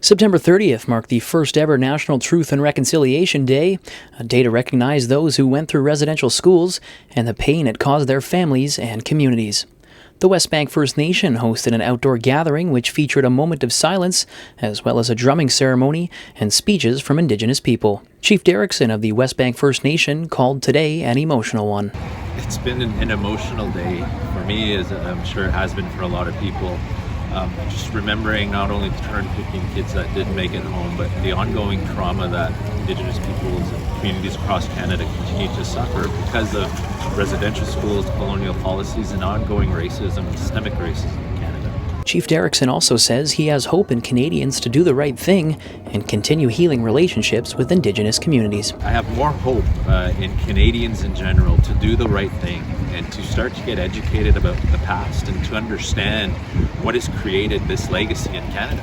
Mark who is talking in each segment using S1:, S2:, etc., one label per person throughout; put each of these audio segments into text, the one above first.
S1: September 30th marked the first ever National Truth and Reconciliation Day, a day to recognize those who went through residential schools and the pain it caused their families and communities. The Westbank First Nation hosted an outdoor gathering which featured a moment of silence, as well as a drumming ceremony and speeches from Indigenous people. Chief Derrickson of the Westbank First Nation called today an emotional one.
S2: It's been an emotional day for me, as I'm sure it has been for a lot of people. Just remembering not only the 215 kids that didn't make it home, but the ongoing trauma that Indigenous peoples and communities across Canada continue to suffer because of residential schools, colonial policies, and ongoing racism and systemic racism in Canada.
S1: Chief Derrickson also says he has hope in Canadians to do the right thing and continue healing relationships with Indigenous communities.
S2: I have more hope in Canadians in general to do the right thing and to start to get educated about the past and to understand what has created this legacy in Canada,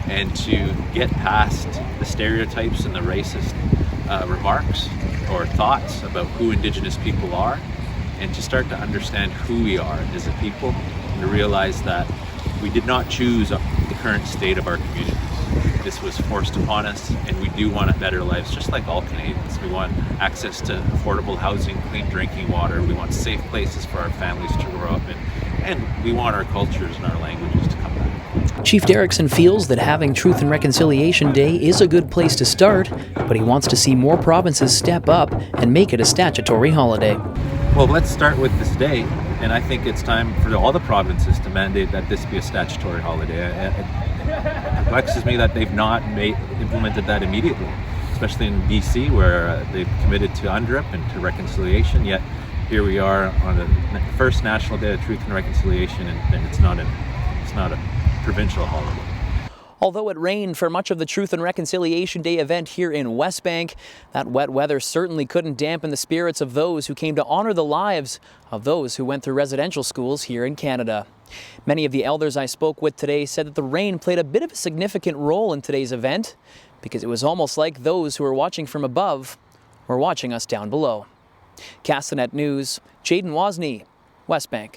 S2: and to get past the stereotypes and the racist remarks or thoughts about who Indigenous people are, and to start to understand who we are as a people, and to realize that we did not choose the current state of our communities. This was forced upon us, and we do want better lives, just like all Canadians. We want access to affordable housing, clean drinking water. We want safe places for our families to grow up in, and we want our cultures and our languages to come back.
S1: Chief Derrickson feels that having Truth and Reconciliation Day is a good place to start, but he wants to see more provinces step up and make it a statutory holiday.
S2: Well, let's start with this day, and I think it's time for all the provinces to mandate that this be a statutory holiday. It perplexes me that they've not implemented that immediately, especially in BC, where they've committed to UNDRIP and to reconciliation, yet here we are on the first National Day of Truth and Reconciliation, and it's not a provincial holiday.
S1: Although it rained for much of the Truth and Reconciliation Day event here in Westbank, that wet weather certainly couldn't dampen the spirits of those who came to honor the lives of those who went through residential schools here in Canada. Many of the elders I spoke with today said that the rain played a bit of a significant role in today's event, because it was almost like those who were watching from above were watching us down below. Castanet News, Jaden Wozni, Westbank.